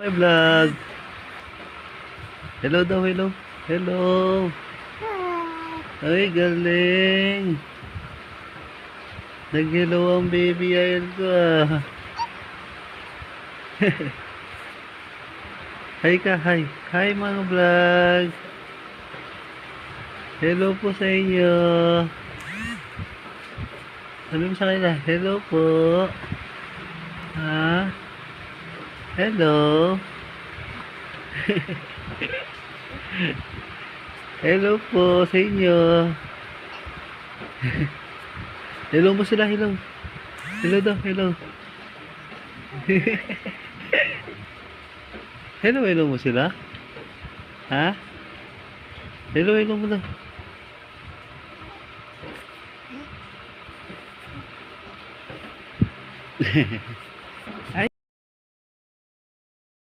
My vlog. Hello daw, hello. Hello. Ay, galing. Nag-hello ang baby ayan ko ah. Hi ka, hi. Hi mga vlog. Hello po sa inyo. Sabi mo sa kanila, hello po. Ha? Hello. Hello po sa inyo. Hello mo sila, hello. Hello daw, hello. Hello, hello mo sila? Ha? Hello, hello mo daw.